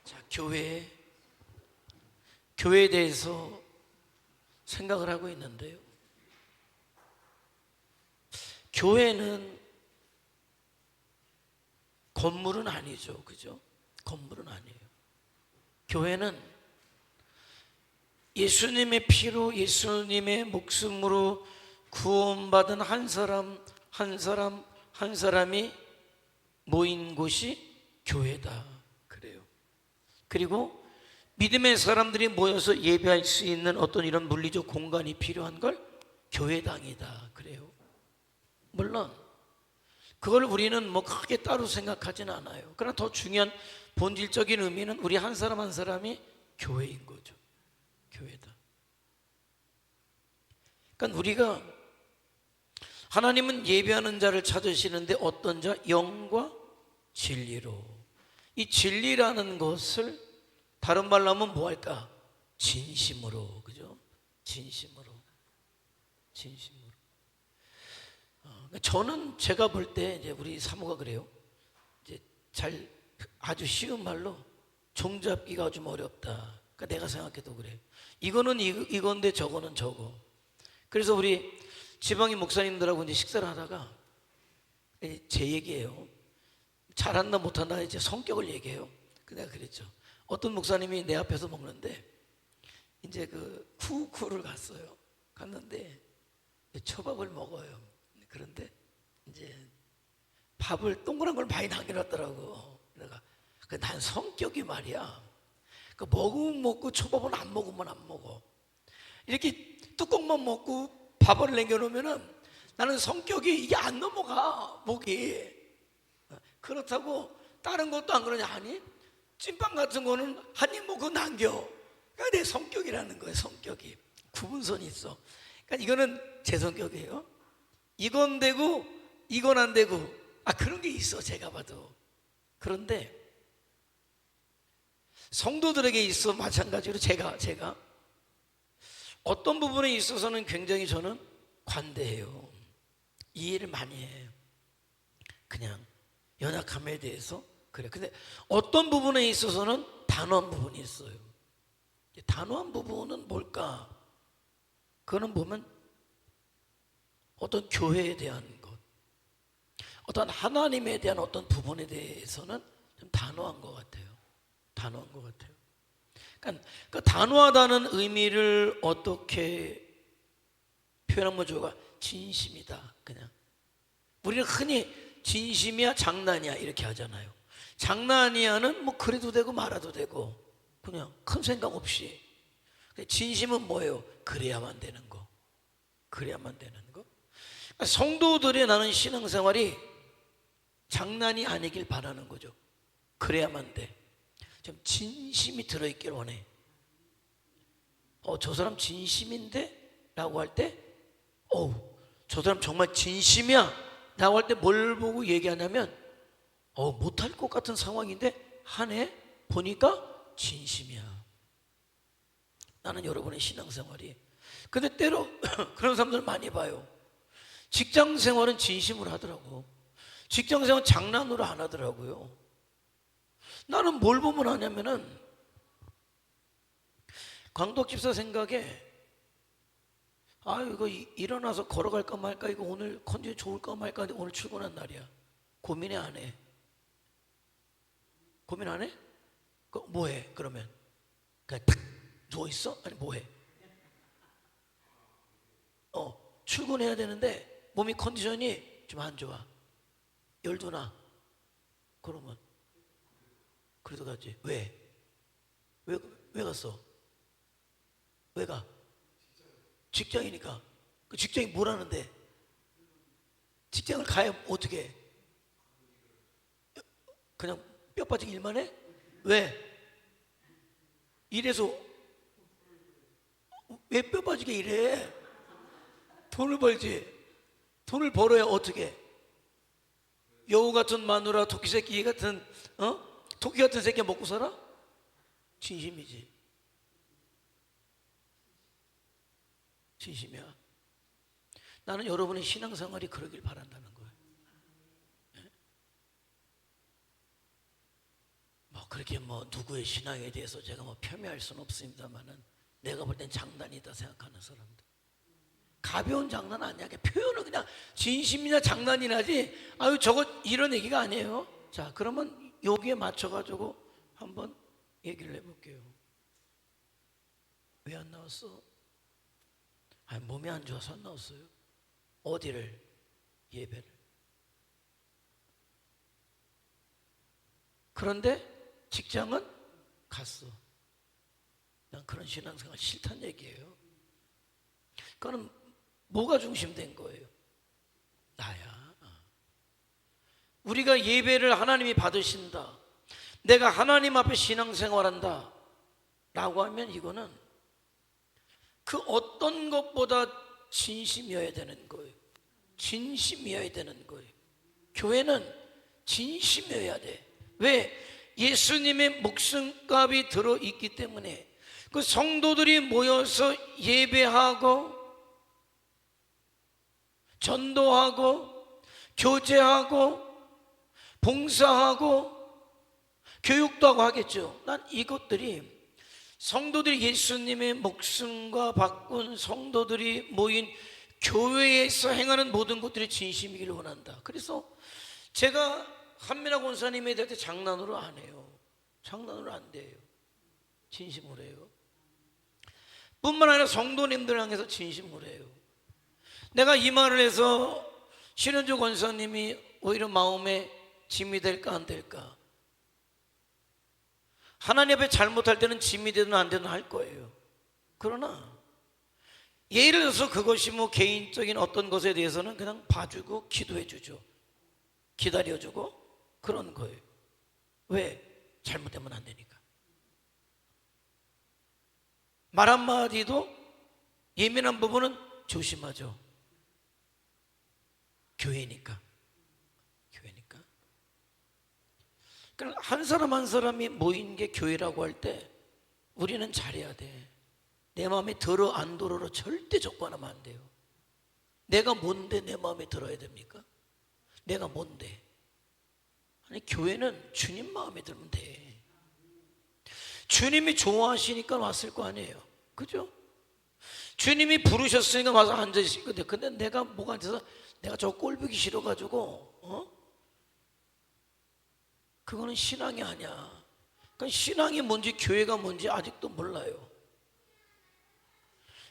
자, 교회에 대해서 생각을 하고 있는데요. 교회는 건물은 아니죠. 그죠? 건물은 아니에요. 교회는 예수님의 피로, 예수님의 목숨으로 구원받은 한 사람, 한 사람, 한 사람이 모인 곳이 교회다. 그래요. 그리고 믿음의 사람들이 모여서 예배할 수 있는 어떤 이런 물리적 공간이 필요한 걸 교회당이다. 그래요. 물론 그걸 우리는 뭐 크게 따로 생각하지는 않아요. 그러나 더 중요한 본질적인 의미는 우리 한 사람 한 사람이 교회인 거죠. 교회다. 그러니까 우리가 하나님은 예배하는 자를 찾으시는데 어떤 자? 영과 진리로. 이 진리라는 것을 다른 말로 하면 뭐 할까? 진심으로. 그죠? 진심으로. 저는 제가 볼 때 이제 우리 사모가 그래요. 이제 아주 쉬운 말로 종잡기가 좀 어렵다. 그러니까 내가 생각해도 그래. 이거는 이건데 저거는 저거. 그래서 우리 지방의 목사님들하고 이제 식사를 하다가 제 얘기예요. 잘한다 못한다 이제 성격을 얘기해요. 내가 그랬죠. 어떤 목사님이 내 앞에서 먹는데 이제 그 쿠쿠를 갔는데 초밥을 먹어요. 그런데 이제 밥을 동그란 걸 많이 남겨놨더라고. 내가 난 성격이 말이야. 먹으면 먹고 초밥은 안 먹으면 안 먹어. 이렇게 뚜껑만 먹고 밥을 남겨놓으면은 나는 성격이 이게 안 넘어가 목이. 그렇다고 다른 것도 안 그러냐 하니 찐빵 같은 거는 한 입 먹고 남겨. 그러니까 내 성격이라는 거예요. 성격이 구분선이 있어. 그러니까 이거는 제 성격이에요. 이건 되고 이건 안 되고 그런 게 있어 제가 봐도. 그런데 성도들에게 있어 마찬가지로 제가 어떤 부분에 있어서는 굉장히 저는 관대해요. 이해를 많이 해요. 그냥 연약함에 대해서 그래. 근데 어떤 부분에 있어서는 단호한 부분이 있어요. 단호한 부분은 뭘까? 그거는 보면 어떤 교회에 대한 것, 어떤 하나님에 대한 어떤 부분에 대해서는 좀 단호한 것 같아요. 단호한 것 같아요. 그러니까 그 단호하다는 의미를 어떻게 표현하면 좋을까? 진심이다. 그냥 우리는 흔히 진심이야 장난이야 이렇게 하잖아요. 장난이야는 뭐 그래도 되고 말아도 되고 그냥 큰 생각 없이. 진심은 뭐예요? 그래야만 되는 거. 그래야만 되는 거. 그러니까 성도들의 나는 신앙생활이 장난이 아니길 바라는 거죠. 그래야만 돼. 좀 진심이 들어있길 원해. 저 사람 진심인데? 라고 할 때 저 사람 정말 진심이야 라고 할 때 뭘 보고 얘기하냐면 못할 것 같은 상황인데 하네? 보니까 진심이야. 나는 여러분의 신앙생활이. 근데 때로 그런 사람들 많이 봐요. 직장생활은 진심으로 하더라고. 직장생활은 장난으로 안 하더라고요. 나는 뭘 보면 하냐면은 광덕 집사 생각에 이거 일어나서 걸어갈까 말까, 이거 오늘 컨디션 좋을까 말까, 오늘 출근한 날이야. 고민이 안 해. 고민 안 해? 뭐 해? 그러면 그냥 탁 누워있어? 아니 뭐 해? 출근해야 되는데 몸이 컨디션이 좀 안 좋아. 열도 나. 그러면 그래도 가지. 왜 갔어? 왜 가? 직장이니까. 그 직장이 뭐라는데? 직장을 가야 어떻게 해? 그냥 뼈 빠지게 일만 해? 왜? 이래서 왜 뼈 빠지게 일해? 돈을 벌지. 돈을 벌어야 어떻게? 여우 같은 마누라, 토끼 새끼 같은 토끼 같은 새끼 먹고 살아? 진심이지. 진심이야. 나는 여러분의 신앙생활이 그러길 바란다는 거예요. 뭐 그렇게 뭐 누구의 신앙에 대해서 제가 뭐 폄훼할 수는 없습니다만은 내가 볼 땐 장난이다 생각하는 사람들, 가벼운 장난 아니야. 표현은 그냥 진심이냐 장난이나지 아유 저거 이런 얘기가 아니에요. 자, 그러면 여기에 맞춰가지고 한번 얘기를 해볼게요. 왜 안 나왔어? 아니, 몸이 안 좋아서 안 나왔어요. 어디를? 예배를. 그런데 직장은 갔어. 난 그런 신앙생활 싫다는 얘기예요. 그거는 뭐가 중심된 거예요? 나야. 우리가 예배를 하나님이 받으신다, 내가 하나님 앞에 신앙생활한다 라고 하면 이거는 그 어떤 것보다 진심이어야 되는 거예요. 진심이어야 되는 거예요. 교회는 진심이어야 돼. 왜? 예수님의 목숨값이 들어있기 때문에. 그 성도들이 모여서 예배하고 전도하고 교제하고 봉사하고 교육도 하고 하겠죠. 난 이것들이 성도들이 예수님의 목숨과 바꾼 성도들이 모인 교회에서 행하는 모든 것들이 진심이기를 원한다. 그래서 제가 한민아 권사님에 대해 장난으로 안 해요. 장난으로 안 돼요. 진심으로 해요. 뿐만 아니라 성도님들 향해서 진심으로 해요. 내가 이 말을 해서 신현주 권사님이 오히려 마음에 짐이 될까 안 될까? 하나님 앞에 잘못할 때는 짐이 되든 안 되든 할 거예요. 그러나 예를 들어서 그것이 뭐 개인적인 어떤 것에 대해서는 그냥 봐주고 기도해 주죠. 기다려주고 그런 거예요. 왜? 잘못되면 안 되니까. 말 한마디도 예민한 부분은 조심하죠. 교회니까. 교회니까. 그러니까 한 사람 한 사람이 모인 게 교회라고 할 때 우리는 잘해야 돼. 내 마음에 들어 안 들어로 절대 조건하면 안 돼요. 내가 뭔데 내 마음에 들어야 됩니까? 내가 뭔데? 아니, 교회는 주님 마음에 들면 돼. 주님이 좋아하시니까 왔을 거 아니에요. 그죠? 주님이 부르셨으니까 와서 앉아있을 건데, 근데 내가 뭐가 앉아서 내가 저 꼴보기 싫어가지고 그거는 신앙이 아니야. 그러니까 신앙이 뭔지 교회가 뭔지 아직도 몰라요.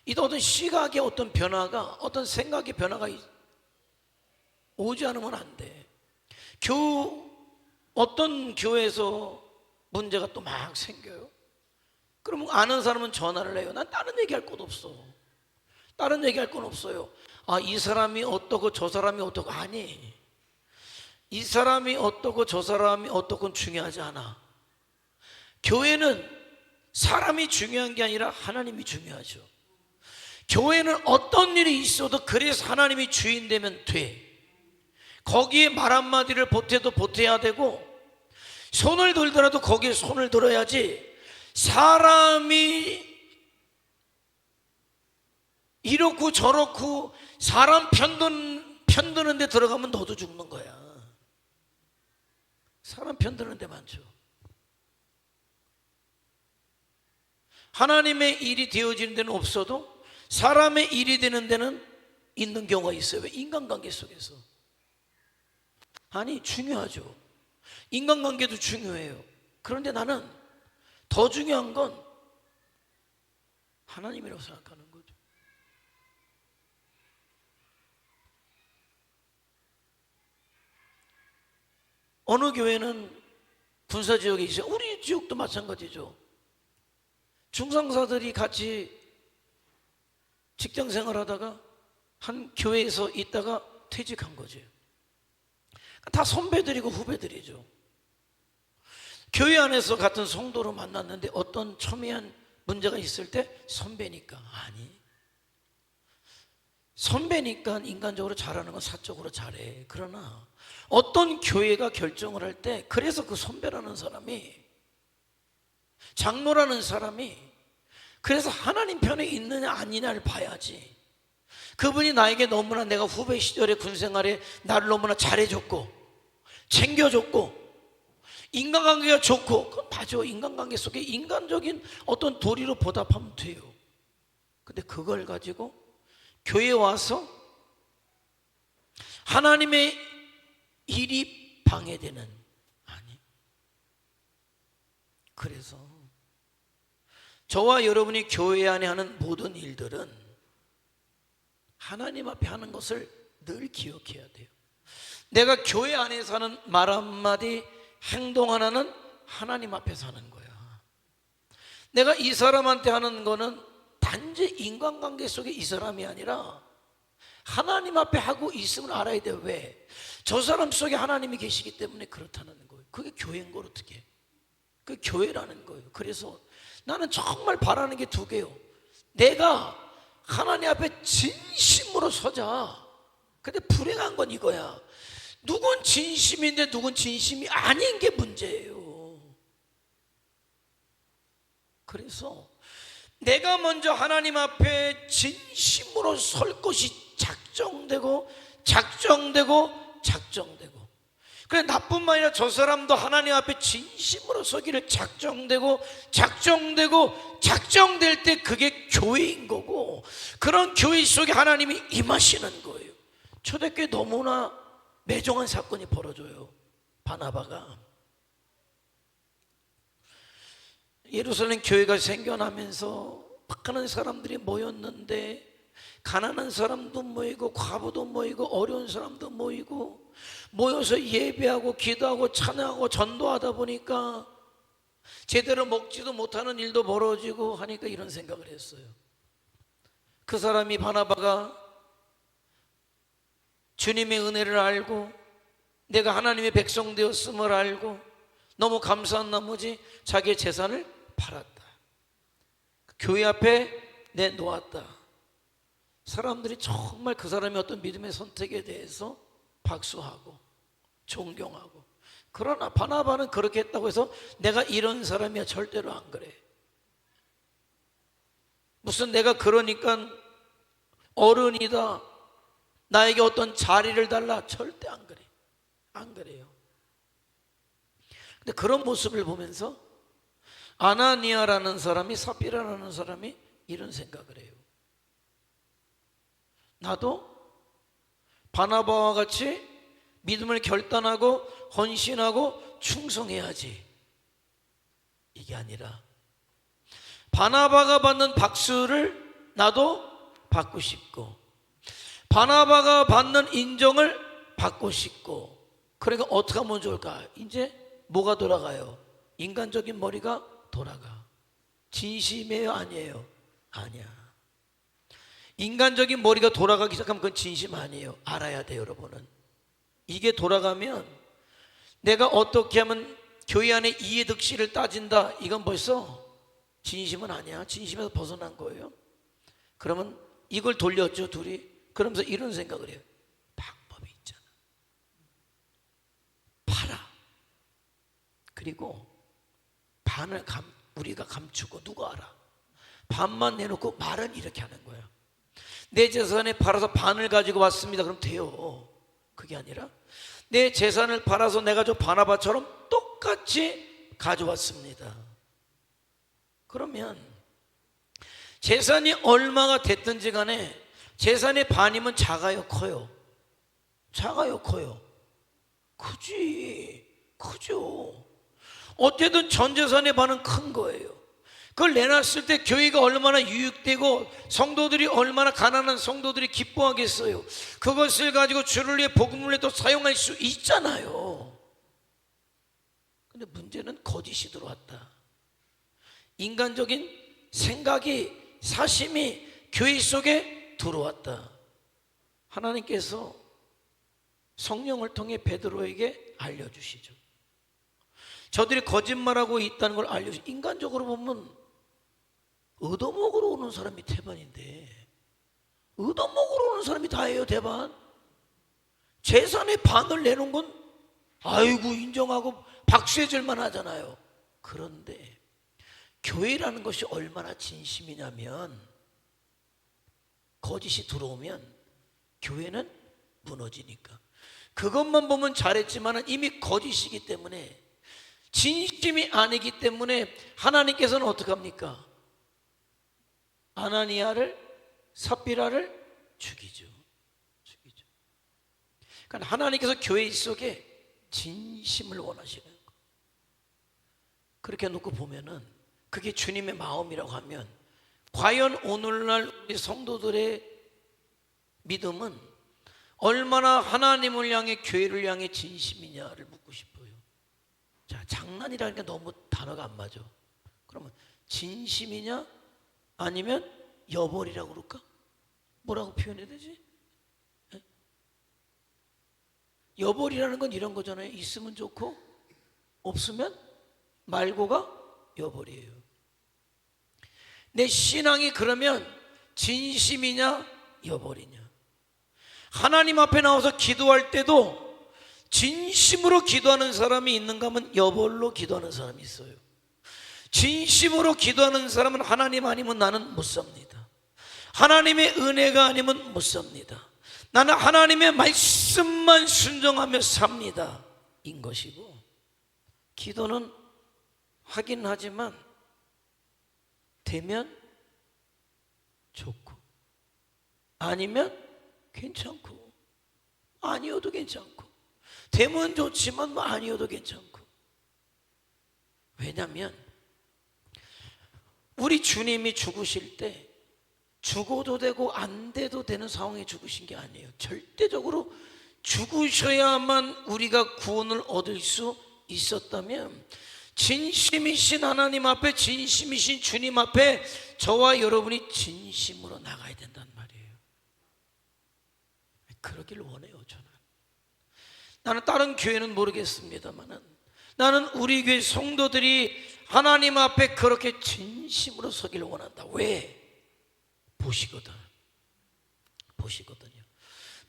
이 어떤 시각의 어떤 변화가, 어떤 생각의 변화가 오지 않으면 안 돼. 어떤 교회에서 문제가 또 막 생겨요. 그러면 아는 사람은 전화를 해요. 난 다른 얘기할 것 없어. 다른 얘기할 건 없어요. 아, 이 사람이 어떻고 저 사람이 어떻고. 아니, 이 사람이 어떻고 저 사람이 어떻고는 중요하지 않아. 교회는 사람이 중요한 게 아니라 하나님이 중요하죠. 교회는 어떤 일이 있어도 그래서 하나님이 주인 되면 돼. 거기에 말 한마디를 보태도 보태야 되고, 손을 들더라도 거기에 손을 들어야지. 사람이 이렇고 저렇고 사람 편드는 데 들어가면 너도 죽는 거야. 사람 편드는 데 많죠. 하나님의 일이 되어지는 데는 없어도 사람의 일이 되는 데는 있는 경우가 있어요. 왜? 인간관계 속에서. 아니, 중요하죠. 인간관계도 중요해요. 그런데 나는 더 중요한 건 하나님이라고 생각하는 거죠. 어느 교회는 군사지역에 있어요. 우리 지역도 마찬가지죠. 중상사들이 같이 직장생활 하다가 한 교회에서 있다가 퇴직한 거지. 다 선배들이고 후배들이죠. 교회 안에서 같은 성도로 만났는데 어떤 첨예한 문제가 있을 때 선배니까. 아니, 선배니까 인간적으로 잘하는 건 사적으로 잘해. 그러나 어떤 교회가 결정을 할 때, 그래서 그 선배라는 사람이, 장로라는 사람이 그래서 하나님 편에 있느냐 아니냐를 봐야지. 그분이 나에게 너무나, 내가 후배 시절에 군생활에 나를 너무나 잘해줬고 챙겨줬고 인간관계가 좋고, 그건 맞아. 인간관계 속에 인간적인 어떤 도리로 보답하면 돼요. 근데 그걸 가지고 교회에 와서 하나님의 일이 방해되는, 아니. 그래서 저와 여러분이 교회 안에 하는 모든 일들은 하나님 앞에 하는 것을 늘 기억해야 돼요. 내가 교회 안에서 하는 말 한마디, 행동 하나는 하나님 앞에서 하는 거야. 내가 이 사람한테 하는 거는 단지 인간관계 속에 이 사람이 아니라 하나님 앞에 하고 있음을 알아야 돼요. 왜? 저 사람 속에 하나님이 계시기 때문에 그렇다는 거예요. 그게 교회인 걸 어떻게 해? 그게 교회라는 거예요. 그래서 나는 정말 바라는 게 두 개요. 내가 하나님 앞에 진심으로 서자. 근데 불행한 건 이거야. 누군 진심인데 누군 진심이 아닌 게 문제예요. 그래서 내가 먼저 하나님 앞에 진심으로 설 것이 작정되고 그래, 나뿐만 아니라 저 사람도 하나님 앞에 진심으로 서기를 작정될 때 그게 교회인 거고, 그런 교회 속에 하나님이 임하시는 거예요. 초대교회 너무나 매정한 사건이 벌어져요. 바나바가 예루살렘 교회가 생겨나면서 많은 사람들이 모였는데, 가난한 사람도 모이고 과부도 모이고 어려운 사람도 모이고 모여서 예배하고 기도하고 찬양하고 전도하다 보니까 제대로 먹지도 못하는 일도 벌어지고 하니까 이런 생각을 했어요. 그 사람이, 바나바가 주님의 은혜를 알고 내가 하나님의 백성 되었음을 알고 너무 감사한 나머지 자기의 재산을 팔았다. 교회 앞에 내놓았다. 사람들이 정말 그 사람의 어떤 믿음의 선택에 대해서 박수하고 존경하고. 그러나 바나바는 그렇게 했다고 해서 내가 이런 사람이야, 절대로 안 그래. 무슨 내가 그러니까 어른이다, 나에게 어떤 자리를 달라, 절대 안 그래. 안 그래요. 근데 그런 모습을 보면서 아나니아라는 사람이, 삽비라라는 사람이 이런 생각을 해요. 나도 바나바와 같이 믿음을 결단하고 헌신하고 충성해야지. 이게 아니라 바나바가 받는 박수를 나도 받고 싶고, 바나바가 받는 인정을 받고 싶고. 그러니까 어떻게 하면 좋을까? 이제 뭐가 돌아가요? 인간적인 머리가 돌아가. 진심이에요, 아니에요? 아니야. 인간적인 머리가 돌아가기 시작하면 그건 진심 아니에요. 알아야 돼요, 여러분은. 이게 돌아가면 내가 어떻게 하면 교회 안에 이해득실을 따진다, 이건 벌써 진심은 아니야. 진심에서 벗어난 거예요. 그러면 이걸 돌렸죠, 둘이. 그러면서 이런 생각을 해요. 방법이 있잖아. 팔아. 그리고 반을 우리가 감추고, 누가 알아? 반만 내놓고 말은 이렇게 하는 거예요. 내 재산에 팔아서 반을 가지고 왔습니다. 그럼 돼요. 그게 아니라 내 재산을 팔아서 내가 저 바나바처럼 똑같이 가져왔습니다. 그러면 재산이 얼마가 됐든지 간에 재산의 반이면 작아요, 커요? 작아요, 커요? 크죠. 어쨌든 전 재산의 반은 큰 거예요. 그걸 내놨을 때 교회가 얼마나 유익되고 성도들이 얼마나, 가난한 성도들이 기뻐하겠어요. 그것을 가지고 주를 위해 복음을 위해 또 사용할 수 있잖아요. 근데 문제는 거짓이 들어왔다. 인간적인 생각이, 사심이 교회 속에 들어왔다. 하나님께서 성령을 통해 베드로에게 알려주시죠. 저들이 거짓말하고 있다는 걸 알려주시죠. 인간적으로 보면 얻어먹으러 오는 사람이 태반인데, 얻어먹으러 오는 사람이 다예요, 태반. 재산의 반을 내놓은 건 아이고 인정하고 박수해 줄만 하잖아요. 그런데 교회라는 것이 얼마나 진심이냐면, 거짓이 들어오면 교회는 무너지니까. 그것만 보면 잘했지만 이미 거짓이기 때문에 진심이 아니기 때문에 하나님께서는 어떻게 합니까? 아나니아를, 삽비라를 죽이죠. 그러니까 하나님께서 교회 속에 진심을 원하시는 거. 그렇게 놓고 보면은 그게 주님의 마음이라고 하면, 과연 오늘날 우리 성도들의 믿음은 얼마나 하나님을 향해, 교회를 향해 진심이냐를 묻고 싶어요. 자, 장난이라는 게 너무 단어가 안 맞아. 그러면 진심이냐 아니면 여벌이라고 그럴까? 뭐라고 표현해야 되지? 예? 여벌이라는 건 이런 거잖아요. 있으면 좋고 없으면 말고가 여벌이에요. 내 신앙이 그러면 진심이냐 여벌이냐. 하나님 앞에 나와서 기도할 때도 진심으로 기도하는 사람이 있는가 하면 여벌로 기도하는 사람이 있어요. 진심으로 기도하는 사람은 하나님 아니면 나는 못 삽니다. 하나님의 은혜가 아니면 못 삽니다. 나는 하나님의 말씀만 순종하며 삽니다 인 것이고, 기도는 하긴 하지만 되면 좋고 아니면 괜찮고, 아니어도 괜찮고, 되면 좋지만 뭐 아니어도 괜찮고. 왜냐하면 우리 주님이 죽으실 때 죽어도 되고 안 돼도 되는 상황에 죽으신 게 아니에요. 절대적으로 죽으셔야만 우리가 구원을 얻을 수 있었다면, 진심이신 하나님 앞에, 진심이신 주님 앞에 저와 여러분이 진심으로 나가야 된단 말이에요. 그러길 원해요. 저는. 나는 다른 교회는 모르겠습니다만 나는 우리 교회 성도들이 하나님 앞에 그렇게 진심으로 서기를 원한다. 왜? 보시거든요.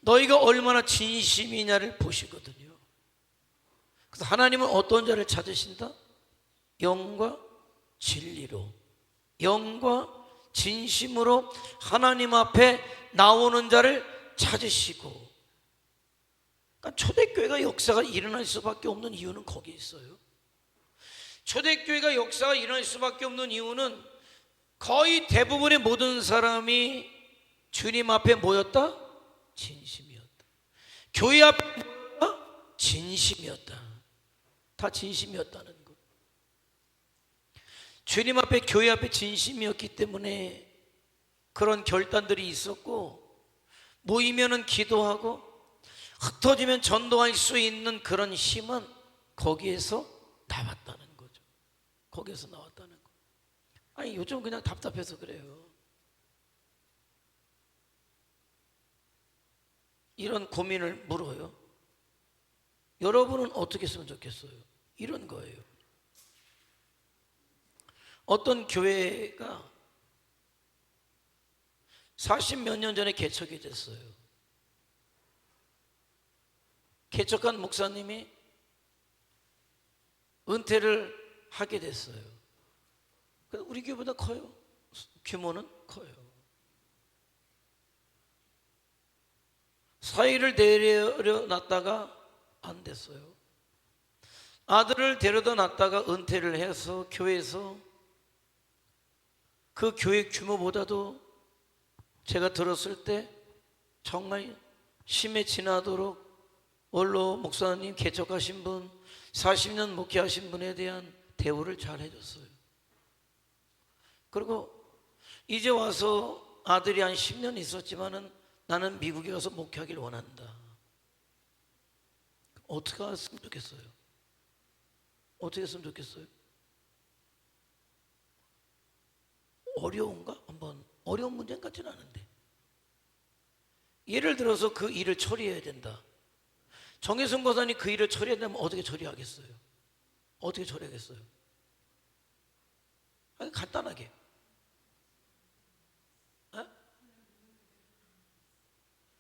너희가 얼마나 진심이냐를 보시거든요. 그래서 하나님은 어떤 자를 찾으신다? 영과 진리로, 영과 진심으로 하나님 앞에 나오는 자를 찾으시고. 그러니까 초대교회가 역사가 일어날 수밖에 없는 이유는 거기에 있어요. 초대교회가 역사가 일어날 수밖에 없는 이유는 거의 대부분의 모든 사람이 주님 앞에 모였다? 진심이었다. 교회 앞에 모였다? 진심이었다. 다 진심이었다는 것. 주님 앞에, 교회 앞에 진심이었기 때문에 그런 결단들이 있었고, 모이면은 기도하고 흩어지면 전도할 수 있는 그런 힘은 거기에서 나왔다는 거죠. 거기에서 나왔다는 거. 아니, 요즘 그냥 답답해서 그래요. 이런 고민을 물어요. 여러분은 어떻게 했으면 좋겠어요? 이런 거예요. 어떤 교회가 40몇 년 전에 개척이 됐어요. 개척한 목사님이 은퇴를 하게 됐어요. 우리 교회보다 커요. 규모는 커요. 사위를 데려놨다가 안 됐어요. 아들을 데려다 놨다가 은퇴를 해서 교회에서 그 교회 규모보다도 제가 들었을 때 정말 심해 지나도록 원로 목사님, 개척하신 분, 40년 목회하신 분에 대한 대우를 잘 해줬어요. 그리고 이제 와서 아들이 한 10년 있었지만은 나는 미국에 가서 목회하길 원한다. 어떻게 했으면 좋겠어요? 어떻게 했으면 좋겠어요? 어려운가? 한번 어려운 문제 같지는 않은데, 예를 들어서 그 일을 처리해야 된다. 정혜성 권사님 그 일을 처리해야 되면 어떻게 처리하겠어요? 어떻게 처리하겠어요? 아니, 간단하게. 에?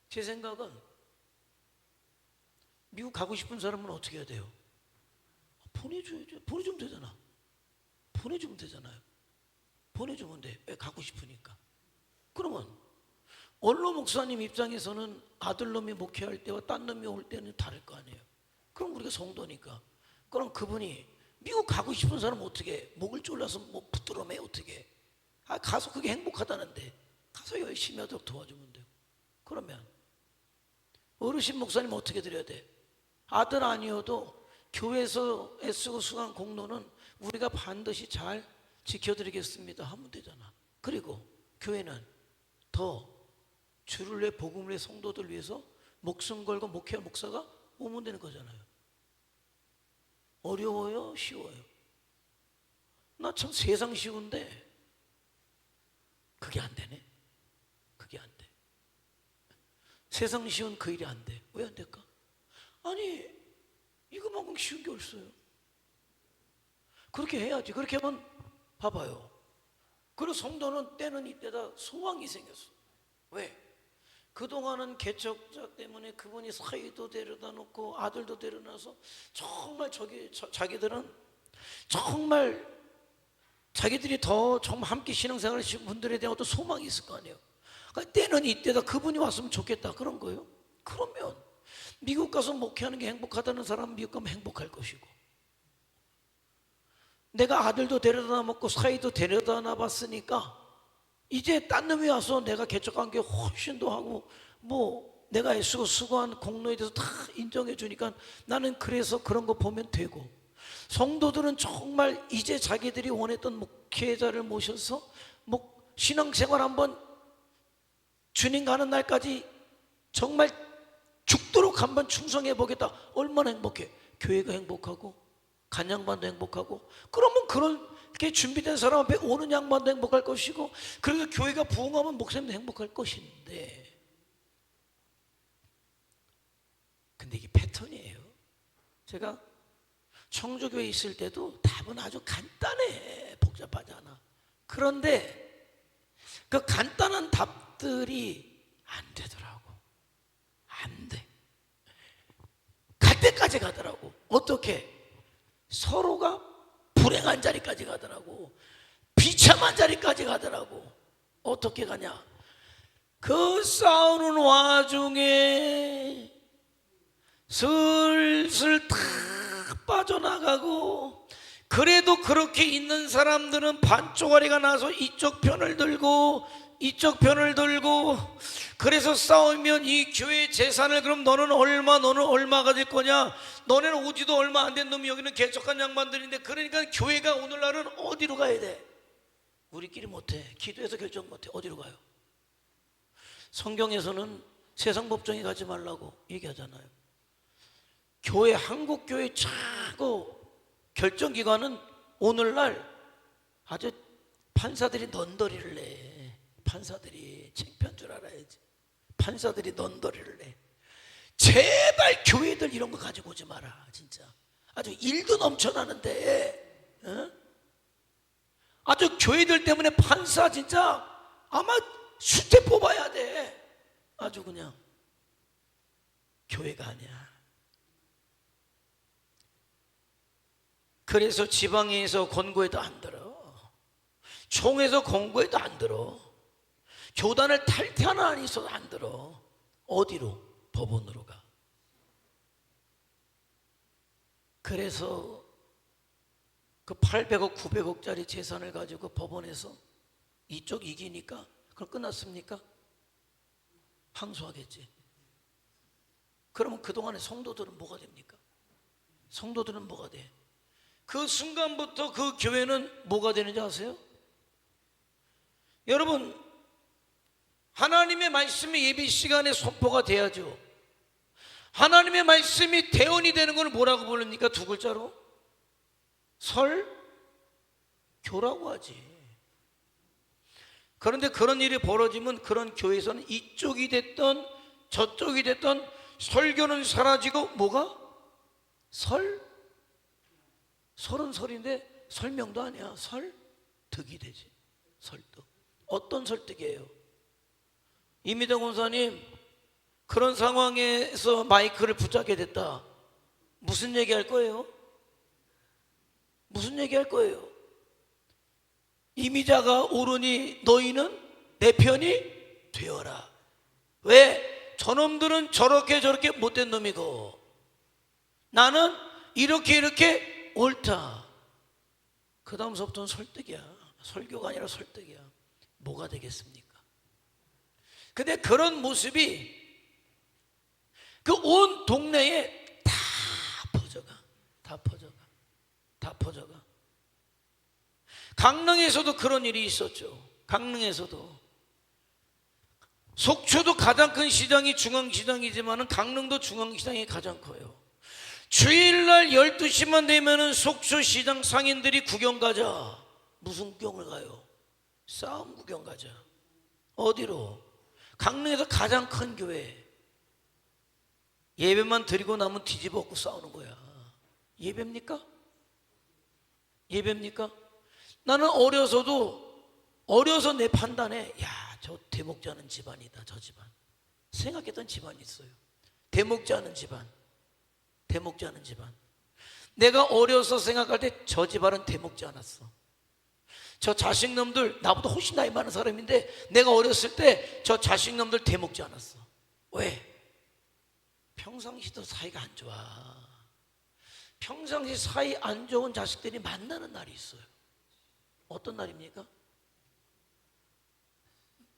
제 생각은 미국 가고 싶은 사람은 어떻게 해야 돼요? 보내줘야죠. 보내주면 되잖아. 보내주면 되잖아요. 보내주면 돼. 왜? 가고 싶으니까. 그러면 원로 목사님 입장에서는 아들놈이 목회할 때와 딴 놈이 올 때는 다를 거 아니에요. 그럼 우리가 성도니까, 그럼 그분이 미국 가고 싶은 사람 어떻게 목을 졸라서 뭐 붙들어매 어떻게? 가서 그게 행복하다는데 가서 열심히 하도록 도와주면 돼요. 그러면 어르신 목사님 어떻게 드려야 돼? 아들 아니어도 교회에서 애쓰고 수고한 공로는 우리가 반드시 잘 지켜드리겠습니다 하면 되잖아. 그리고 교회는 더 주를 위해 복음을 위해 성도들 위해서 목숨 걸고 목회할 목사가 오면 되는 거잖아요. 어려워요? 쉬워요? 나 참 세상 쉬운데 그게 안 되네. 그게 안 돼. 세상 쉬운 그 일이 안 돼. 왜 안 될까? 아니 이거만큼 쉬운 게 없어요. 그렇게 해야지. 그렇게 하면 봐봐요. 그리고 성도는 때는 이때다 소망이 생겼어. 왜? 그동안은 개척자 때문에 그분이 사위도 데려다 놓고 아들도 데려놔서 정말 자기들은 정말 자기들이 더 정말 함께 신앙생활을 하시는 분들에 대한 어떤 소망이 있을 거 아니에요. 그러니까 때는 이때다 그분이 왔으면 좋겠다 그런 거예요. 그러면 미국 가서 목회하는 게 행복하다는 사람은 미국 가면 행복할 것이고, 내가 아들도 데려다 놓고 사위도 데려다 놔봤으니까 이제 딴 놈이 와서 내가 개척한 게 훨씬 더 하고 뭐 내가 애쓰고 수고한 공로에 대해서 다 인정해 주니까 나는 그래서 그런 거 보면 되고, 성도들은 정말 이제 자기들이 원했던 목회자를 모셔서 신앙생활 한번 주님 가는 날까지 정말 죽도록 한번 충성해 보겠다. 얼마나 행복해. 교회가 행복하고 간양반도 행복하고, 그러면 그렇게 준비된 사람 앞에 오는 양반도 행복할 것이고, 그래서 교회가 부흥하면 목사님도 행복할 것인데, 근데 이게 패턴이에요. 제가 청주교회 있을 때도 답은 아주 간단해. 복잡하지 않아. 그런데 그 간단한 답들이 안 되더라고. 안 돼. 갈 때까지 가더라고. 어떻게? 서로가 불행한 자리까지 가더라고. 비참한 자리까지 가더라고. 어떻게 가냐? 그 싸우는 와중에 슬슬 다 빠져나가고, 그래도 그렇게 있는 사람들은 반쪽아리가 나서 이쪽 편을 들고 이쪽 편을 들고, 그래서 싸우면 이 교회 재산을 그럼 너는 얼마 가질 거냐, 너네는 오지도 얼마 안 된 놈이 여기는 개척한 양반들인데, 그러니까 교회가 오늘날은 어디로 가야 돼? 우리끼리 못해. 기도해서 결정 못해. 어디로 가요? 성경에서는 세상 법정에 가지 말라고 얘기하잖아요. 교회, 한국교회 최고 결정기관은 오늘날 아주 판사들이 넌더리를 내. 판사들이 창피한 줄 알아야지. 판사들이 넌더리를 내. 제발 교회들 이런 거 가지고 오지 마라. 진짜 아주 일도 넘쳐나는데, 어? 아주 교회들 때문에 판사 진짜 아마 수태 뽑아야 돼. 아주 그냥 교회가 아니야. 그래서 지방에서 권고해도 안 들어. 총에서 권고해도 안 들어. 교단을 탈퇴하는 한이 있어도 안 들어. 어디로? 법원으로 가. 그래서 그 800억 900억짜리 재산을 가지고 법원에서 이쪽 이기니까 그럼 끝났습니까? 항소하겠지. 그러면 그동안의 성도들은 뭐가 됩니까? 성도들은 뭐가 돼? 그 순간부터 그 교회는 뭐가 되는지 아세요? 여러분, 하나님의 말씀이 예배 시간에 선포가 돼야죠. 하나님의 말씀이 대언이 되는 걸 뭐라고 부릅니까? 두 글자로? 설교라고 하지. 그런데 그런 일이 벌어지면 그런 교회에서는 이쪽이 됐던 저쪽이 됐던 설교는 사라지고 뭐가? 설은 설인데 설명도 아니야. 설득이 되지. 설득. 어떤 설득이에요? 이미정 권사님, 그런 상황에서 마이크를 붙잡게 됐다. 무슨 얘기 할 거예요? 무슨 얘기 할 거예요? 이미자가 오르니 너희는 내 편이 되어라. 왜? 저놈들은 저렇게 못된 놈이고 나는 이렇게 옳다. 그 다음서부터는 설득이야. 설교가 아니라 설득이야. 뭐가 되겠습니까? 근데 그런 모습이 그 온 동네에 다 퍼져가. 다 퍼져가. 다 퍼져가. 강릉에서도 그런 일이 있었죠. 강릉에서도. 속초도 가장 큰 시장이 중앙시장이지만 강릉도 중앙시장이 가장 커요. 주일날 12시만 되면 속초시장 상인들이 구경 가자. 무슨 구경을 가요? 싸움 구경 가자. 어디로? 강릉에서 가장 큰 교회. 예배만 드리고 나면 뒤집어 엎고 싸우는 거야. 예배입니까? 예배입니까? 나는 어려서 내 판단에 저 대목지 않은 집안이다. 저 집안 생각했던 집안이 있어요. 대목지 않은 집안. 대목지 않은 집안. 내가 어려서 생각할 때 저 집안은 대목지 않았어. 저 자식놈들, 나보다 훨씬 나이 많은 사람인데 내가 어렸을 때 저 자식놈들 대먹지 않았어. 왜? 평상시도 사이가 안 좋아. 평상시 사이 안 좋은 자식들이 만나는 날이 있어요. 어떤 날입니까?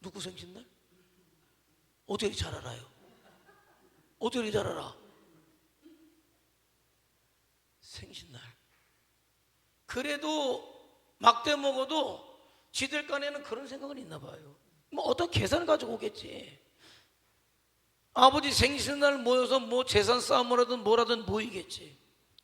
누구 생신날? 어떻게 잘 알아요? 어떻게 잘 알아? 생신날. 그래도 막대 먹어도 지들 간에는 그런 생각은 있나 봐요. 뭐 어떤 계산을 가지고 오겠지. 아버지 생신날 모여서 뭐 재산 싸움을 하든 뭐라든 모이겠지.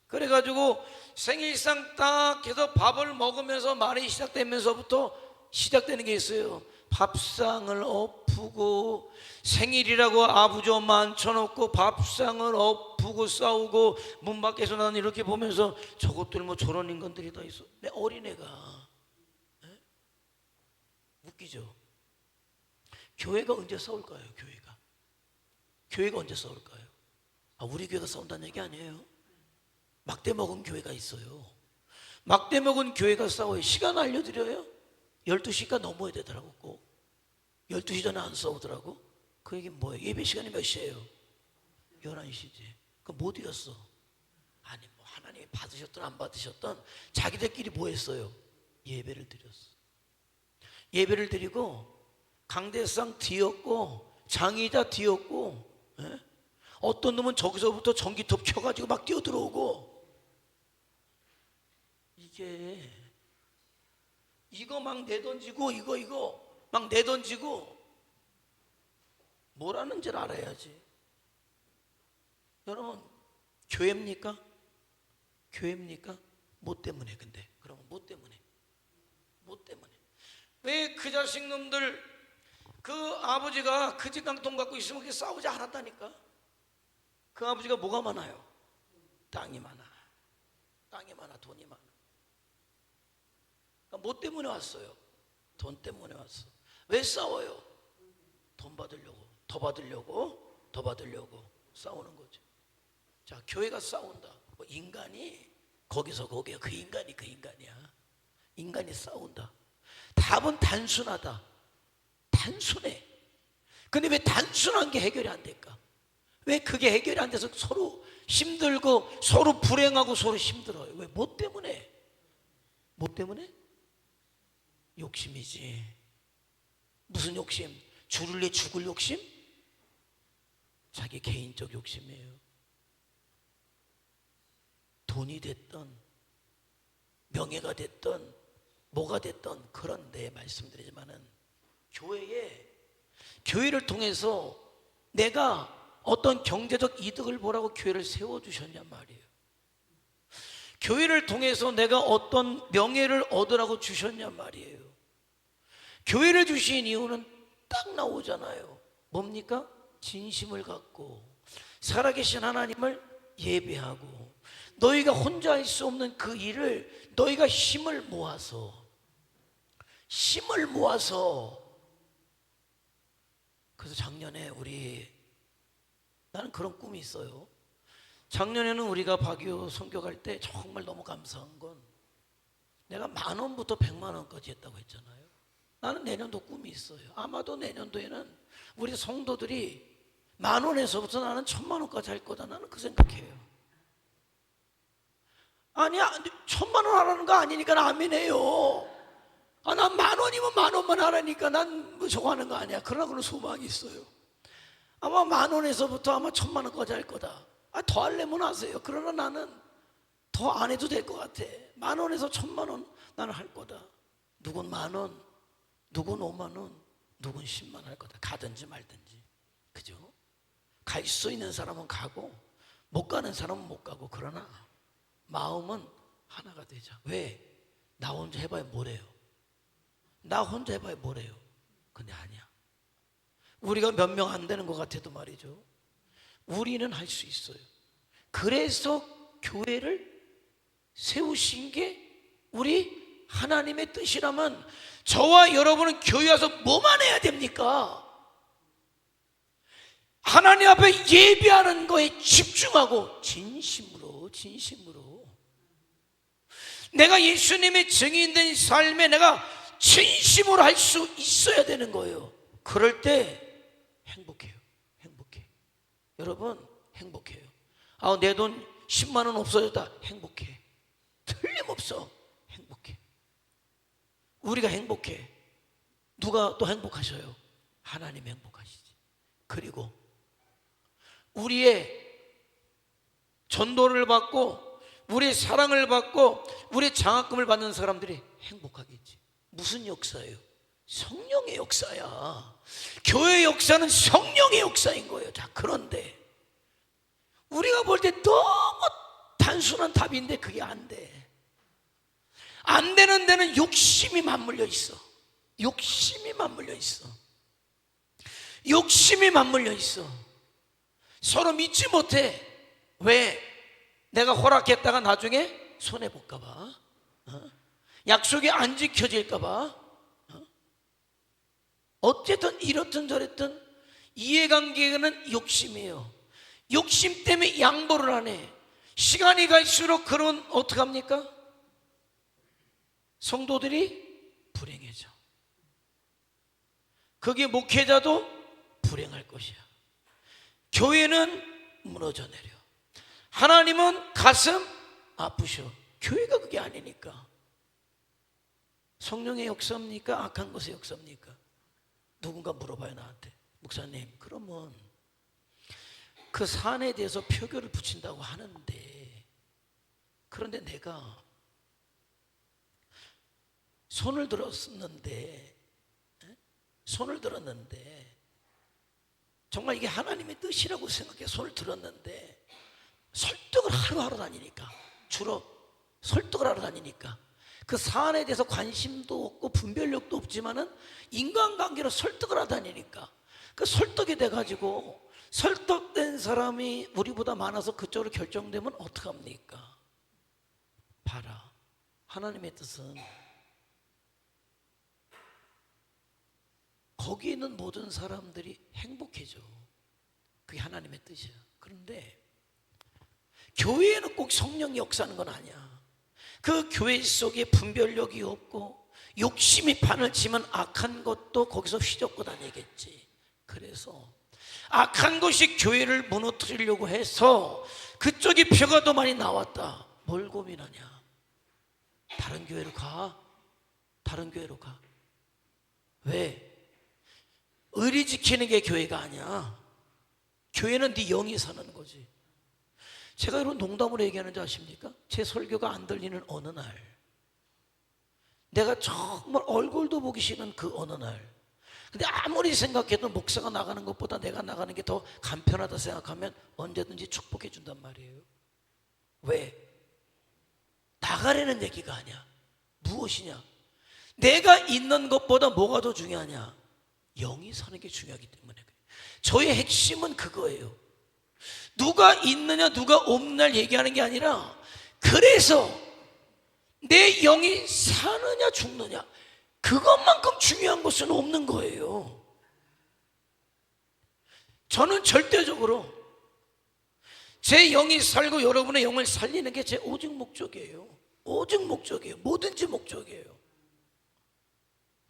그래가지고 생일상 딱 해서 밥을 먹으면서 말이 시작되면서부터 시작되는 게 있어요. 밥상을 엎고 생일이라고 아부저 만쳐놓고 밥상을 엎고 싸우고 문 밖에서 나는 이렇게 보면서 저것들 뭐 저런 인간들이 다 있어. 내 어린애가 웃기죠. 교회가 언제 싸울까요? 교회가 언제 싸울까요? 우리 교회가 싸운다는 얘기 아니에요. 막대 먹은 교회가 있어요. 막대 먹은 교회가 싸워요. 시간 알려드려요? 12시가 넘어야 되더라고. 꼭 12시 전에 안 싸우더라고. 그 얘기는 뭐예요? 예배 시간이 몇 시예요? 11시지. 그럼 못 이겼어. 아니 뭐 하나님이 받으셨든 안 받으셨든 자기들끼리 뭐 했어요? 예배를 드렸어. 예배를 드리고 강대상 뒤었고 장의자 뒤었고, 어떤 놈은 저기서부터 전기톱 켜가지고 막 뛰어들어오고. 이거 막 내던지고 이거 막 내던지고 뭐라는 줄 알아야지. 여러분, 교회입니까? 교회입니까? 뭐 때문에? 근데 그러면 뭐 때문에? 왜 그 자식놈들, 그 아버지가 그 집 깡통 갖고 있으면 그렇게 싸우지 않았다니까. 그 아버지가 뭐가 많아요? 땅이 많아, 돈이 많아. 그러니까 뭐 때문에 왔어요? 돈 때문에 왔어. 왜 싸워요? 돈 받으려고, 더 받으려고 싸우는 거죠. 자, 교회가 싸운다. 뭐 인간이 거기서 거기야. 그 인간이야. 인간이 싸운다. 답은 단순하다. 단순해. 근데 왜 단순한 게 해결이 안 될까? 왜 그게 해결이 안 돼서 서로 힘들고 서로 불행하고 서로 힘들어요? 왜? 뭐 때문에? 욕심이지. 무슨 욕심? 주를 죽을 욕심? 자기 개인적 욕심이에요. 돈이 됐던 명예가 됐던 뭐가 됐던, 그런데 말씀드리지만은 교회를 통해서 내가 어떤 경제적 이득을 보라고 교회를 세워주셨냔 말이에요. 교회를 통해서 내가 어떤 명예를 얻으라고 주셨냔 말이에요. 교회를 주신 이유는 딱 나오잖아요. 뭡니까? 진심을 갖고 살아계신 하나님을 예배하고, 너희가 혼자 할 수 없는 그 일을 너희가 힘을 모아서 그래서 작년에 나는 그런 꿈이 있어요. 작년에는 우리가 박유 선교 갈 때 정말 너무 감사한 건 내가 10,000원부터 1,000,000원까지 했다고 했잖아요. 나는 내년도 꿈이 있어요. 아마도 내년도에는 우리 성도들이 10,000원에서부터 나는 1,000,000원까지 할 거다. 나는 그 생각해요. 아니야, 1,000만 원 하라는 거 아니니까 아멘해요. 난 10,000원이면 10,000원만 하라니까 난 뭐 저거 하는 거 아니야. 그러나 그런 소망이 있어요. 아마 10,000원에서부터 아마 1,000만 원까지 할 거다. 더 하려면 하세요. 그러나 나는 더 안 해도 될 것 같아. 10,000원에서 1,000만 원 나는 할 거다. 누군 10,000원, 누군 5만 원, 누군 10만 원 할 거다. 가든지 말든지. 그죠? 갈 수 있는 사람은 가고 못 가는 사람은 못 가고, 그러나 마음은 하나가 되자. 왜? 나 혼자 해봐야 뭐래요? 나 혼자 해봐야 뭐래요? 근데 아니야. 우리가 몇 명 안 되는 것 같아도 말이죠, 우리는 할 수 있어요. 그래서 교회를 세우신 게 우리 하나님의 뜻이라면 저와 여러분은 교회 와서 뭐만 해야 됩니까? 하나님 앞에 예배하는 거에 집중하고 진심으로 내가 예수님의 증인된 삶에 내가 진심으로 할 수 있어야 되는 거예요. 그럴 때 행복해요. 여러분 행복해요. 내 돈 10만 원 없어졌다. 행복해. 틀림없어. 행복해. 우리가 행복해. 누가 또 행복하셔요? 하나님 행복하시지. 그리고 우리의 전도를 받고 우리의 사랑을 받고 우리의 장학금을 받는 사람들이 행복하겠지. 무슨 역사예요? 성령의 역사야. 교회의 역사는 성령의 역사인 거예요. 자, 그런데 우리가 볼 때 너무 단순한 답인데 그게 안 돼. 안 되는 데는 욕심이 맞물려 있어. 욕심이 맞물려 있어. 서로 믿지 못해. 왜? 내가 허락했다가 나중에 손해볼까 봐, 약속이 안 지켜질까 봐. 어쨌든 이렇든 저랬든 이해관계는 욕심이에요. 욕심 때문에 양보를 안 해. 시간이 갈수록 그런 어떡합니까? 성도들이 불행해져. 그게 목회자도 불행할 것이야. 교회는 무너져 내려. 하나님은 가슴 아프셔. 교회가 그게 아니니까. 성령의 역사입니까? 악한 것의 역사입니까? 누군가 물어봐요, 나한테. 목사님, 그러면 그 산에 대해서 표교를 붙인다고 하는데, 그런데 내가 손을 들었는데 정말 이게 하나님의 뜻이라고 생각해 손을 들었는데, 설득을 하러 다니니까, 주로 설득을 하러 다니니까 그 사안에 대해서 관심도 없고 분별력도 없지만은 인간관계로 설득을 하러 다니니까 그 설득이 돼가지고 설득된 사람이 우리보다 많아서 그쪽으로 결정되면 어떡합니까? 봐라, 하나님의 뜻은 거기 있는 모든 사람들이 행복해져. 그게 하나님의 뜻이야. 그런데 교회에는 꼭 성령이 역사하는 건 아니야. 그 교회 속에 분별력이 없고 욕심이 판을 치면 악한 것도 거기서 휘젓고 다니겠지. 그래서 악한 것이 교회를 무너뜨리려고 해서 그쪽이 표가 더 많이 나왔다. 뭘 고민하냐? 다른 교회로 가. 왜? 의리 지키는 게 교회가 아니야. 교회는 네 영이 사는 거지. 제가 이런 농담으로 얘기하는지 아십니까? 제 설교가 안 들리는 어느 날, 내가 정말 얼굴도 보기 싫은 그 어느 날, 근데 아무리 생각해도 목사가 나가는 것보다 내가 나가는 게 더 간편하다 생각하면 언제든지 축복해 준단 말이에요. 왜? 나가려는 얘기가 아니야. 무엇이냐? 내가 있는 것보다 뭐가 더 중요하냐? 영이 사는 게 중요하기 때문에. 저의 핵심은 그거예요. 누가 있느냐 누가 없느냐를 얘기하는 게 아니라, 그래서 내 영이 사느냐 죽느냐, 그것만큼 중요한 것은 없는 거예요. 저는 절대적으로 제 영이 살고 여러분의 영을 살리는 게 제 오직 목적이에요. 뭐든지 목적이에요.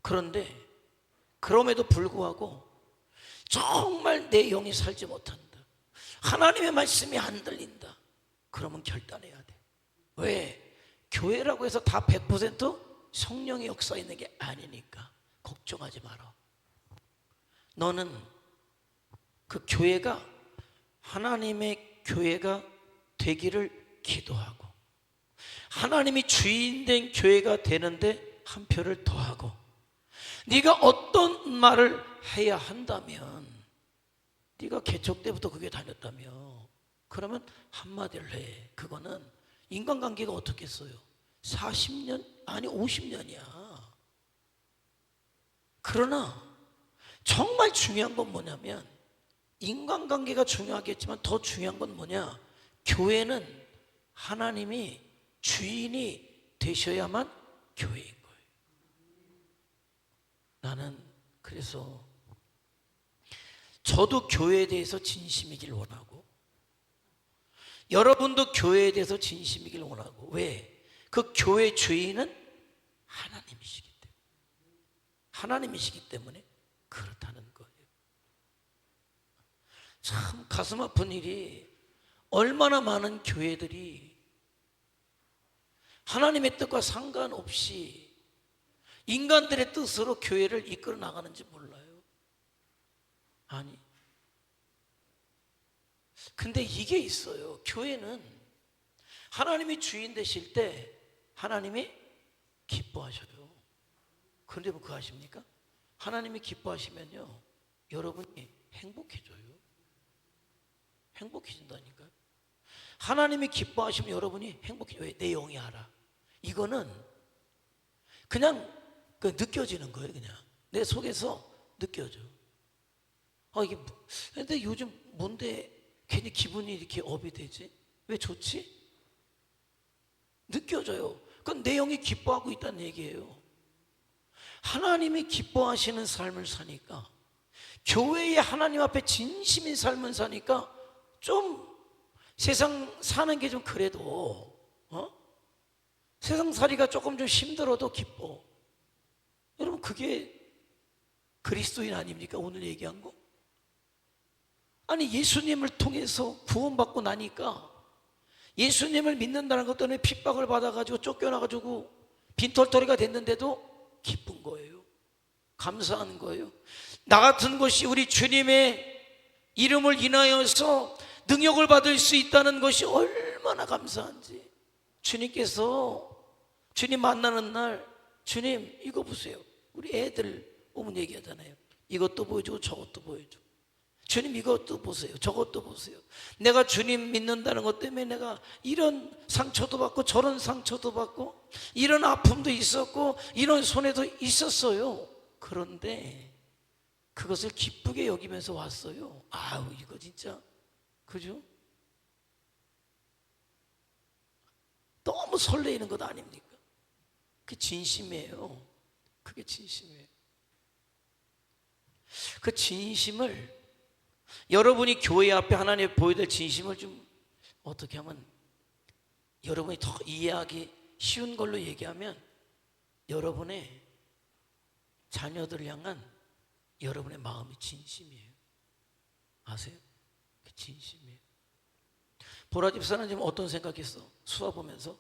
그런데 그럼에도 불구하고 정말 내 영이 살지 못한다, 하나님의 말씀이 안 들린다, 그러면 결단해야 돼. 왜? 교회라고 해서 다 100% 성령의 역사 있는 게 아니니까 걱정하지 마라. 너는 그 교회가 하나님의 교회가 되기를 기도하고, 하나님이 주인된 교회가 되는데 한 표를 더하고, 네가 어떤 말을 해야 한다면, 네가 개척 때부터 그게 다녔다며, 그러면 한마디를 해. 그거는 인간관계가 어떻겠어요? 40년 아니 50년이야. 그러나 정말 중요한 건 뭐냐면, 인간관계가 중요하겠지만 더 중요한 건 뭐냐? 교회는 하나님이 주인이 되셔야만 교회인 거예요. 나는 그래서 저도 교회에 대해서 진심이길 원하고, 여러분도 교회에 대해서 진심이길 원하고. 왜? 그 교회 주인은 하나님이시기 때문에, 하나님이시기 때문에 그렇다는 거예요. 참 가슴 아픈 일이, 얼마나 많은 교회들이 하나님의 뜻과 상관없이 인간들의 뜻으로 교회를 이끌어 나가는지 몰라요. 아니, 근데 이게 있어요. 교회는 하나님이 주인 되실 때 하나님이 기뻐하셔요. 그런데 뭐 그거 아십니까? 하나님이 기뻐하시면요, 여러분이 행복해져요. 행복해진다니까요. 하나님이 기뻐하시면 여러분이 행복해져요. 왜? 내 영이 알아. 이거는 그냥 느껴지는 거예요. 그냥 내 속에서 느껴져. 이게 근데 요즘 뭔데 괜히 기분이 이렇게 업이 되지? 왜 좋지? 느껴져요. 그건 내 영이 기뻐하고 있다는 얘기예요. 하나님이 기뻐하시는 삶을 사니까, 교회에 하나님 앞에 진심인 삶을 사니까 좀 세상 사는 게 좀 그래도 세상 살이가 조금 좀 힘들어도 기뻐. 여러분, 그게 그리스도인 아닙니까? 오늘 얘기한 거. 아니, 예수님을 통해서 구원받고 나니까, 예수님을 믿는다는 것 때문에 핍박을 받아가지고 쫓겨나가지고 빈털터리가 됐는데도 기쁜 거예요. 감사한 거예요. 나 같은 것이 우리 주님의 이름을 인하여서 능력을 받을 수 있다는 것이 얼마나 감사한지. 주님께서, 주님 만나는 날, 주님 이거 보세요. 우리 애들 오면 얘기하잖아요. 이것도 보여주고 저것도 보여주고. 주님 이것도 보세요, 저것도 보세요. 내가 주님 믿는다는 것 때문에 내가 이런 상처도 받고 저런 상처도 받고 이런 아픔도 있었고 이런 손해도 있었어요. 그런데 그것을 기쁘게 여기면서 왔어요. 아우, 이거 진짜, 그죠? 너무 설레이는 것 아닙니까? 그게 진심이에요. 그게 진심이에요. 그 진심을, 여러분이 교회 앞에 하나님의 보여야 될 진심을 좀 어떻게 하면 여러분이 더 이해하기 쉬운 걸로 얘기하면, 여러분의 자녀들을 향한 여러분의 마음이 진심이에요. 아세요? 그 진심이에요. 보라 집사는 지금 어떤 생각했어? 수화 보면서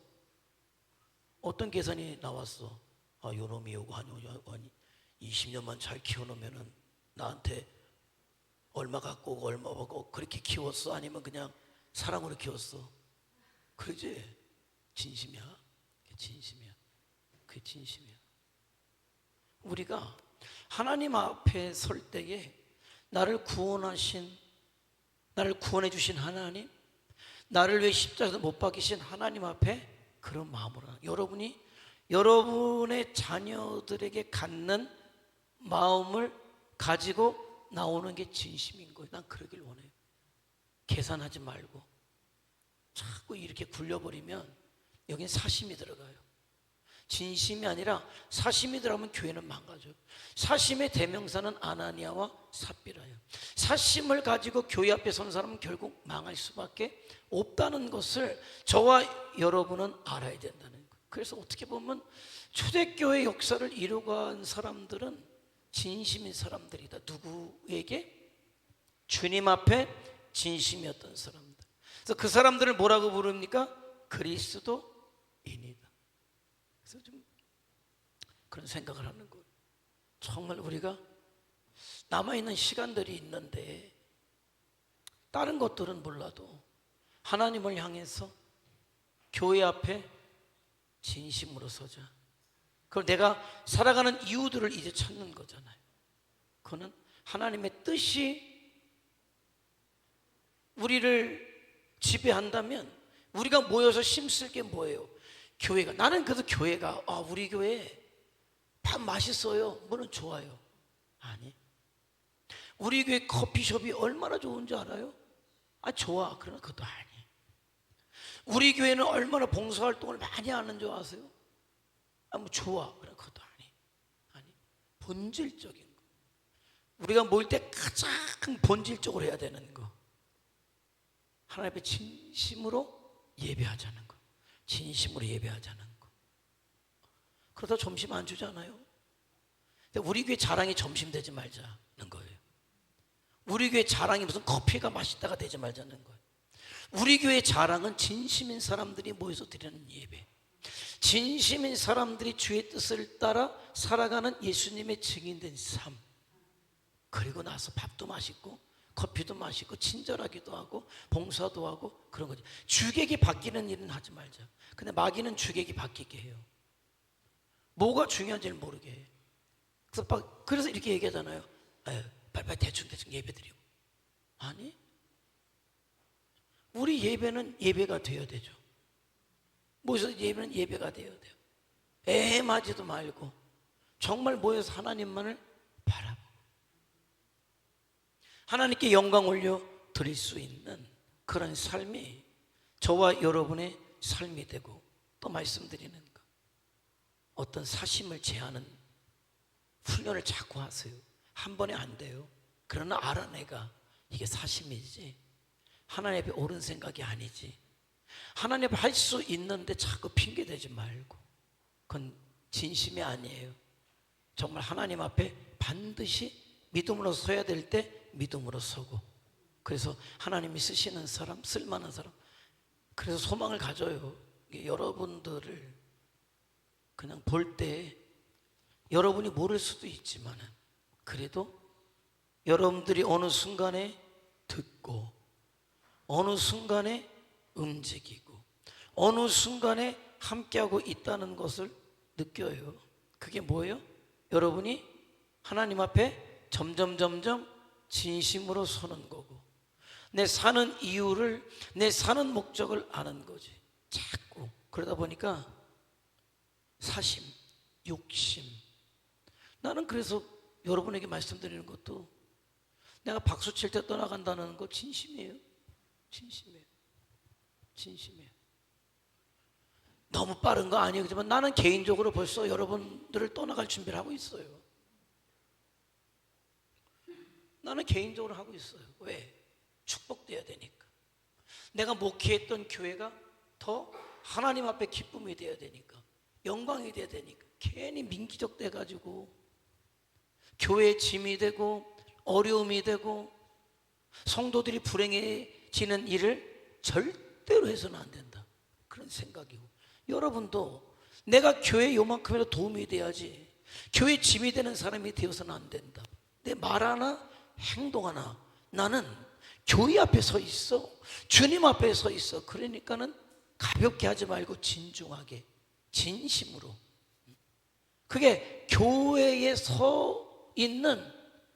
어떤 계산이 나왔어? 요놈이 요거 아니 20년만 잘 키워놓으면은 나한테 얼마 갖고 오고 얼마 받고 그렇게 키웠어? 아니면 그냥 사랑으로 키웠어? 그러지? 진심이야. 그게 진심이야. 그게 진심이야. 우리가 하나님 앞에 설 때에 나를 구원해 주신 하나님, 나를 위해 십자가에서 못 박이신 하나님 앞에 그런 마음으로, 여러분이 여러분의 자녀들에게 갖는 마음을 가지고 나오는 게 진심인 거예요. 난 그러길 원해요. 계산하지 말고. 자꾸 이렇게 굴려버리면 여긴 사심이 들어가요. 진심이 아니라 사심이 들어가면 교회는 망가져요. 사심의 대명사는 아나니아와 삽비라예요. 사심을 가지고 교회 앞에 선 사람은 결국 망할 수밖에 없다는 것을 저와 여러분은 알아야 된다는 거예요. 그래서 어떻게 보면 초대교회 역사를 이루어간 사람들은 진심인 사람들이다. 누구에게? 주님 앞에 진심이었던 사람들. 그래서 그 사람들을 뭐라고 부릅니까? 그리스도 그래서 좀 그런 생각을 하는 거예요. 정말 우리가 남아있는 시간들이 있는데 다른 것들은 몰라도 하나님을 향해서 교회 앞에 진심으로 서자. 그걸 내가 살아가는 이유들을 이제 찾는 거잖아요. 그거는 하나님의 뜻이 우리를 지배한다면 우리가 모여서 힘쓸 게 뭐예요? 교회가. 나는 그래도 교회가 우리 교회 밥 맛있어요. 뭐는 좋아요. 아니, 우리 교회 커피숍이 얼마나 좋은지 알아요? 좋아. 그러나 그것도 아니. 우리 교회는 얼마나 봉사활동을 많이 하는 줄 아세요? 뭐 좋아. 그러나 그것도 아니. 본질적인 거. 우리가 모일 때 가장 본질적으로 해야 되는 거. 하나님 앞에 진심으로 예배하자는 거. 진심으로 예배하자는 거. 그러다 점심 안 주잖아요. 우리 교회 자랑이 점심 되지 말자는 거예요. 우리 교회 자랑이 무슨 커피가 맛있다가 되지 말자는 거예요. 우리 교회 자랑은 진심인 사람들이 모여서 드리는 예배, 진심인 사람들이 주의 뜻을 따라 살아가는 예수님의 증인된 삶, 그리고 나서 밥도 맛있고 커피도 마시고 친절하기도 하고 봉사도 하고 그런 거지. 주객이 바뀌는 일은 하지 말자. 근데 마귀는 주객이 바뀌게 해요. 뭐가 중요한지를 모르게 해요. 그래서 이렇게 얘기하잖아요. 빨리빨리 대충 예배드리고. 아니, 우리 예배는 예배가 되어야 되죠. 모여서 예배는 예배가 되어야 돼요. 애매하지도 말고 정말 모여서 하나님만을 바라보고 하나님께 영광 올려 드릴 수 있는 그런 삶이 저와 여러분의 삶이 되고, 또 말씀드리는 것, 어떤 사심을 제하는 훈련을 자꾸 하세요. 한 번에 안 돼요. 그러나 알아내가 이게 사심이지 하나님 앞에 옳은 생각이 아니지. 하나님 앞에 할 수 있는데 자꾸 핑계대지 말고, 그건 진심이 아니에요. 정말 하나님 앞에 반드시 믿음으로 서야 될 때 믿음으로 서고, 그래서 하나님이 쓰시는 사람, 쓸만한 사람, 그래서 소망을 가져요. 여러분들을 그냥 볼 때 여러분이 모를 수도 있지만 그래도 여러분들이 어느 순간에 듣고 어느 순간에 움직이고 어느 순간에 함께하고 있다는 것을 느껴요. 그게 뭐예요? 여러분이 하나님 앞에 점점 진심으로 서는 거고, 내 사는 이유를, 내 사는 목적을 아는 거지. 자꾸 그러다 보니까 사심, 욕심. 나는 그래서 여러분에게 말씀드리는 것도, 내가 박수 칠 때 떠나간다는 거 진심이에요. 진심이에요. 너무 빠른 거 아니겠지만 나는 개인적으로 벌써 여러분들을 떠나갈 준비를 하고 있어요. 나는 개인적으로 하고 있어요. 왜? 축복돼야 되니까. 내가 목회했던 교회가 더 하나님 앞에 기쁨이 돼야 되니까, 영광이 돼야 되니까. 괜히 민기적 돼가지고 교회의 짐이 되고 어려움이 되고 성도들이 불행해지는 일을 절대로 해서는 안 된다, 그런 생각이고, 여러분도 내가 교회에 요만큼이라도 도움이 돼야지 교회 짐이 되는 사람이 되어서는 안 된다. 내 말 하나 행동 하나 나는 교회 앞에 서 있어, 주님 앞에 서 있어. 그러니까는 가볍게 하지 말고 진중하게 진심으로, 그게 교회에 서 있는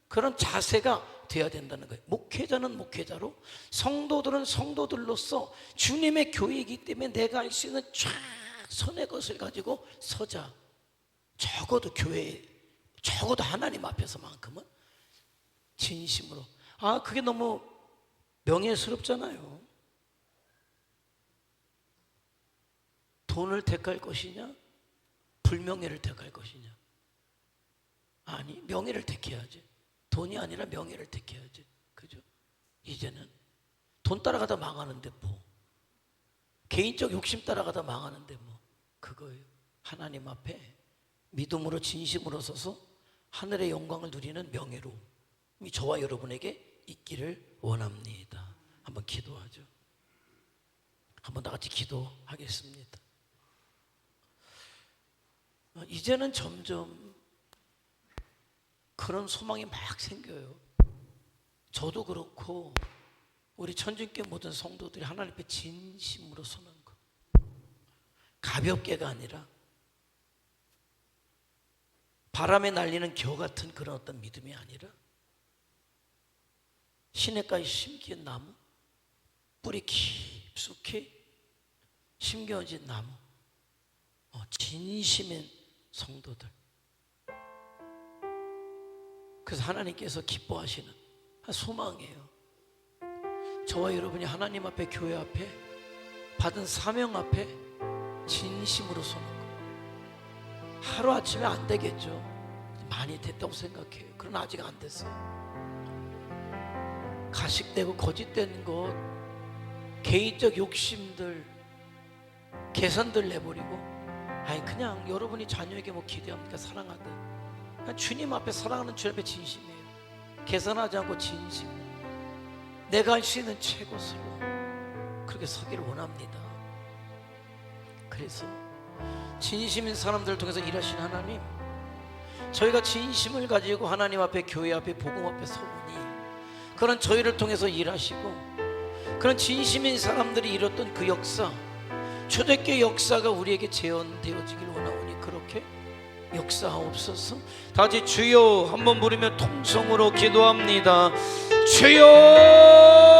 그런 자세가 돼야 된다는 거예요. 목회자는 목회자로, 성도들은 성도들로서 주님의 교회이기 때문에 내가 할 수 있는 최선의 것을 가지고 서자. 적어도 교회, 적어도 하나님 앞에서만큼은 진심으로. 그게 너무 명예스럽잖아요. 돈을 택할 것이냐, 불명예를 택할 것이냐. 아니, 명예를 택해야지. 돈이 아니라 명예를 택해야지. 그죠? 이제는 돈 따라가다 망하는데 뭐, 개인적 욕심 따라가다 망하는데 뭐, 그거예요. 하나님 앞에 믿음으로 진심으로 서서 하늘의 영광을 누리는 명예로움이 저와 여러분에게 있기를 원합니다. 한번 기도하죠. 한번 다 같이 기도하겠습니다. 이제는 점점 그런 소망이 막 생겨요. 저도 그렇고 우리 천주교회 모든 성도들이 하나님 앞에 진심으로 서는 거, 가볍게가 아니라 바람에 날리는 겨 같은 그런 어떤 믿음이 아니라 시냇가에 심기은 나무, 뿌리 깊숙이 심겨진 나무, 진심인 성도들. 그래서 하나님께서 기뻐하시는 소망이에요. 저와 여러분이 하나님 앞에, 교회 앞에, 받은 사명 앞에 진심으로 서는 거. 하루아침에 안 되겠죠. 많이 됐다고 생각해요. 그러나 아직 안 됐어요. 가식되고 거짓된 것, 개인적 욕심들, 계산들 내버리고, 아니 그냥 여러분이 자녀에게 뭐 기대합니까? 사랑하듯 그냥 주님 앞에, 사랑하는 주님 앞에 진심이에요. 계산하지 않고 진심, 내가 할 수 있는 최고수로 그렇게 서기를 원합니다. 그래서 진심인 사람들을 통해서 일하시는 하나님, 저희가 진심을 가지고 하나님 앞에, 교회 앞에, 복음 앞에 서보니 그런 저희를 통해서 일하시고, 그런 진심인 사람들이 이뤘던 그 역사, 초대교회 역사가 우리에게 재현되어지길 원하오니 그렇게 역사하옵소서. 다같이 주여 한번 부르며 통성으로 기도합니다. 주여.